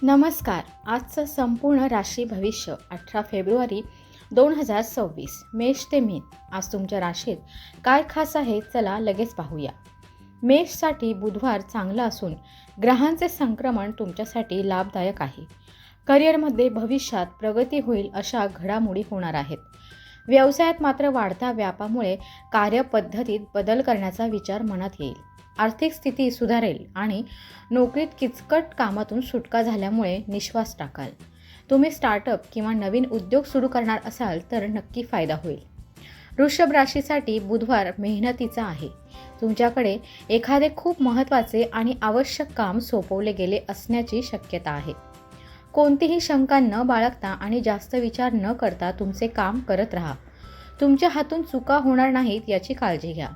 नमस्कार. आजचं संपूर्ण राशी भविष्य 18 फेब्रुवारी 2026 मेष ते मीन. आज तुमच्या राशीत काय खास आहे चला लगेच पाहूया. मेषसाठी बुधवार चांगला असून ग्रहांचे संक्रमण तुमच्यासाठी लाभदायक आहे. करिअरमध्ये भविष्यात प्रगती होईल अशा घडामोडी होणार आहेत. व्यवसायात मात्र वाढत्या व्यापामुळे कार्यपद्धतीत बदल करण्याचा विचार मनात येईल. आर्थिक स्थिती सुधारेल आणि नोकरीत किचकट कामातून सुटका झाल्यामुळे निश्वास टाकाल. तुम्ही स्टार्टअप किंवा नवीन उद्योग सुरू करणार असाल तर नक्की फायदा होईल. वृषभ राशीसाठी बुधवार मेहनतीचा आहे. तुमच्याकडे एखादे खूप महत्त्वाचे आणि आवश्यक काम सोपवले गेले असण्याची शक्यता आहे. कोणतीही शंका न बाळगता आणि जास्त विचार न करता तुमचे काम करत राहा. तुमच्या हातून चुका होणार नाहीत याची काळजी घ्या.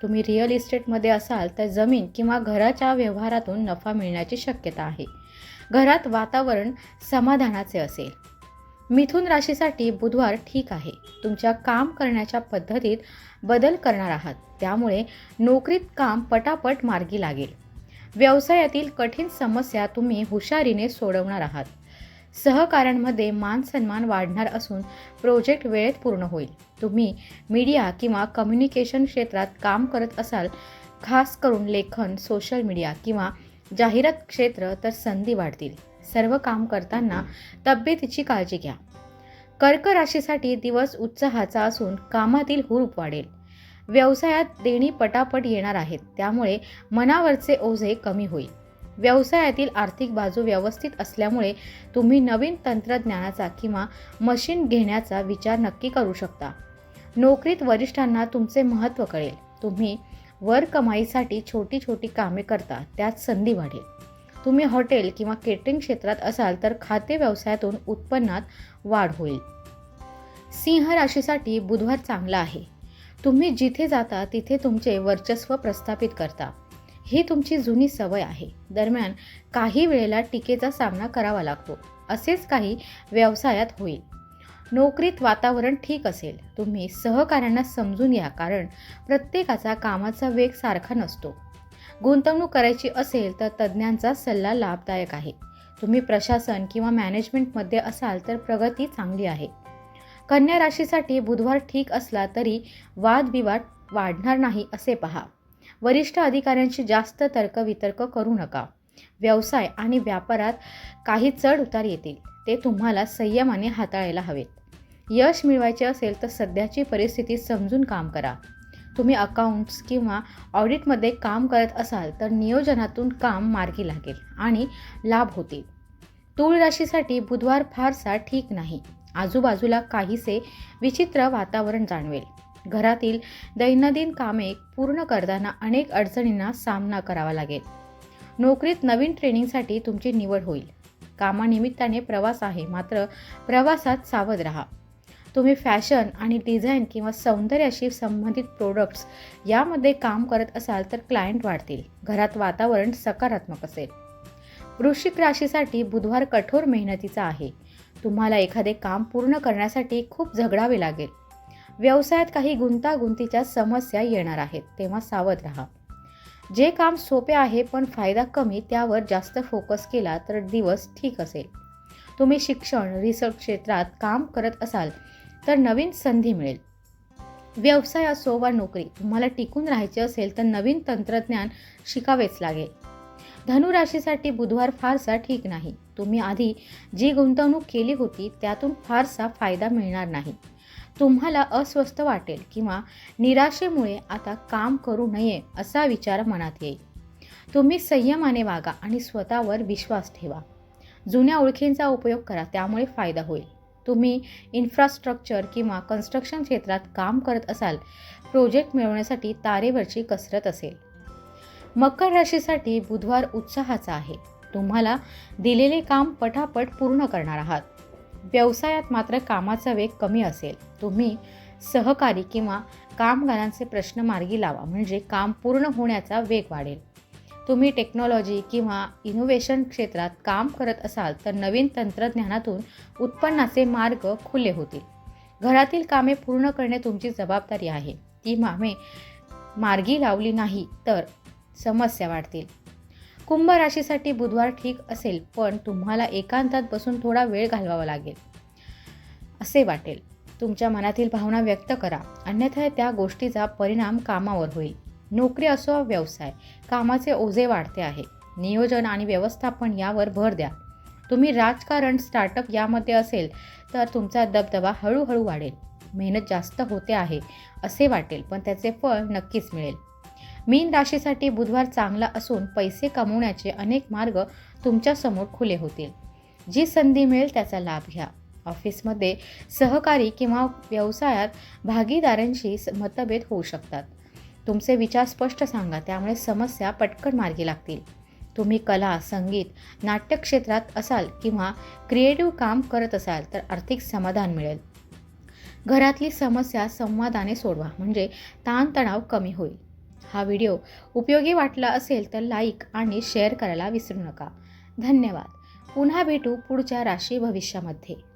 तुम्ही रिअल इस्टेटमध्ये असाल तर जमीन किंवा घराच्या व्यवहारातून नफा मिळण्याची शक्यता आहे. घरात वातावरण समाधानाचे असेल. मिथुन राशीसाठी बुधवार ठीक आहे. तुमच्या काम करण्याच्या पद्धतीत बदल करणार आहात, त्यामुळे नोकरीत काम पटापट मार्गी लागेल. व्यवसायातील कठीण समस्या तुम्ही हुशारीने सोडवणार आहात. सहकाऱ्यांमध्ये मानसन्मान वाढणार असून प्रोजेक्ट वेळेत पूर्ण होईल. तुम्ही मीडिया किंवा कम्युनिकेशन क्षेत्रात काम करत असाल, खास करून लेखन, सोशल मीडिया किंवा जाहिरात क्षेत्र, तर संधी वाढतील. सर्व काम करताना तब्येतीची काळजी घ्या. कर्क राशीसाठी दिवस उत्साहाचा असून कामातील हुरूप वाढेल. व्यवसायात देणी पटापट येणार आहेत, त्यामुळे मनावरचे ओझे कमी होईल. व्यवसायातील आर्थिक बाजू व्यवस्थित असल्यामुळे तुम्ही नवीन तंत्रज्ञानाचा किंवा मशीन घेण्याचा विचार नक्की करू शकता. नोकरीत वरिष्ठांना तुमचे महत्त्व कळेल. तुम्ही वर कमाईसाठी छोटी छोटी कामे करता, त्यात संधी वाढेल. तुम्ही हॉटेल किंवा केटरिंग क्षेत्रात असाल तर खाते व्यवसायातून उत्पन्नात वाढ होईल. सिंह राशीसाठी बुधवार चांगला आहे. तुम्ही जिथे जाता तिथे तुमचे वर्चस्व प्रस्थापित करता. ही तुमची जुनी सवय आहे. दरम्यान काही वेळेला टीकेचा सामना करावा लागतो. असेच काही व्यवसायात होईल. नोकरीत वातावरण ठीक असेल. तुम्ही सहकाऱ्यांना समजून घ्या, कारण प्रत्येकाचा कामाचा वेग सारखा नसतो. गुंतवणूक करायची असेल तर तज्ज्ञांचा सल्ला लाभदायक आहे. तुम्ही प्रशासन किंवा मॅनेजमेंटमध्ये असाल तर प्रगती चांगली आहे. कन्या राशीसाठी बुधवार ठीक असला तरी वादविवाद वाढणार नाही असे पहा. वरिष्ठ अधिकाऱ्यांशी जास्त तर्कवितर्क करू नका. व्यवसाय आणि व्यापारात काही चढ उतार येतील, ते तुम्हाला संयमाने हाताळायला हवेत. यश मिळवायचे असेल तर सध्याची परिस्थिती समजून काम करा. तुम्ही अकाउंट्स किंवा ऑडिटमध्ये काम करत असाल तर नियोजनातून काम मार्गी लागेल आणि लाभ होतील. तूळ राशीसाठी बुधवार फारसा ठीक नाही. आजूबाजूला काहीसे विचित्र वातावरण जाणवेल. घरातील दैनंदिन कामे पूर्ण करताना अनेक अडचणींना सामना करावा लागेल. नोकरीत नवीन ट्रेनिंगसाठी तुमची निवड होईल. कामानिमित्ताने प्रवास आहे, मात्र प्रवासात सावध राहा. तुम्ही फॅशन आणि डिझाईन किंवा सौंदर्याशी संबंधित प्रोडक्ट्स यामध्ये काम करत असाल तर क्लायंट वाढतील. घरात वातावरण सकारात्मक असेल. वृश्चिक राशीसाठी बुधवार कठोर मेहनतीचा आहे. तुम्हाला एखादे काम पूर्ण करण्यासाठी खूप झगडावे लागेल. व्यवसायात काही गुंतागुंतीच्या समस्या येणार आहेत, तेव्हा सावध राहा. जे काम सोपे आहे पण फायदा कमी, त्यावर जास्त फोकस केला तर दिवस ठीक असेल. तुम्ही शिक्षण, रिसर्च क्षेत्रात काम करत असाल तर नवीन संधी मिळेल. व्यवसाय असो वा नोकरी, तुम्हाला टिकून राहायचे असेल तर नवीन तंत्रज्ञान शिकावेच लागेल. धनु राशीसाठी बुधवार फारसा ठीक नाही. तुम्ही आधी जी गुंतवणूक केली होती त्यातून फारसा फायदा मिळणार नाही. तुम्हाला अस्वस्थ वाटेल किंवा निराशेमुळे आता काम करू नये असा विचार मनात येईल. तुम्ही संयमाने वागा आणि स्वतःवर विश्वास ठेवा. जुन्या ओळखींचा उपयोग करा, त्यामुळे फायदा होईल. तुम्ही इन्फ्रास्ट्रक्चर किंवा कन्स्ट्रक्शन क्षेत्रात काम करत असाल, प्रोजेक्ट मिळवण्यासाठी तारेवरची कसरत असेल. मकर राशीसाठी बुधवार उत्साहाचा आहे. तुम्हाला दिलेले काम पटापट पूर्ण करणार आहात. व्यवसायात मात्र कामाचा वेग कमी असेल. तुम्ही सहकारी किंवा कामगारांचे प्रश्न मार्गी लावा, म्हणजे काम पूर्ण होण्याचा वेग वाढेल. तुम्ही टेक्नॉलॉजी किंवा इनोव्हेशन क्षेत्रात काम करत असाल तर नवीन तंत्रज्ञानातून उत्पन्नाचे मार्ग खुले होतील. घरातील कामे पूर्ण करणे तुमची जबाबदारी आहे. ती कामे मार्गी लावली नाही तर समस्या वाढतील. कुंभ राशीसाठी बुधवार ठीक असेल, पण तुम्हाला एकांतात बसून थोडा वेळ घालवावा लागेल असे वाटेल. तुमच्या मनातील भावना व्यक्त करा, अन्यथा त्या गोष्टीचा परिणाम कामावर होईल. नोकरी असो वा व्यवसाय, कामाचे ओझे वाढते आहे. नियोजन आणि व्यवस्थापन यावर भर द्या. तुम्ही राजकारण, स्टार्टअप यामध्ये असेल तर तुमचा दबदबा हळूहळू वाढेल. मेहनत जास्त होते आहे असे वाटेल, पण त्याचे फळ नक्कीच मिळेल. मीन राशीसाठी बुधवार चांगला असून पैसे कमवण्याचे अनेक मार्ग तुमच्यासमोर खुले होतील. जी संधी मिळेल त्याचा लाभ घ्या. ऑफिसमध्ये सहकारी किंवा व्यवसायात भागीदारांशी मतभेद होऊ शकतात. तुमचे विचार स्पष्ट सांगा, त्यामुळे समस्या पटकन मार्गी लागतील. तुम्ही कला, संगीत, नाट्य क्षेत्रात असाल किंवा क्रिएटिव्ह काम करत असाल तर आर्थिक समाधान मिळेल. घरातली समस्या संवादाने सोडवा, म्हणजे ताणतणाव कमी होईल. हा व्हिडिओ उपयोगी वाटला असेल तर लाईक आणि शेअर करायला विसरू नका. धन्यवाद. पुन्हा भेटू पुढच्या राशी भविष्यामध्ये.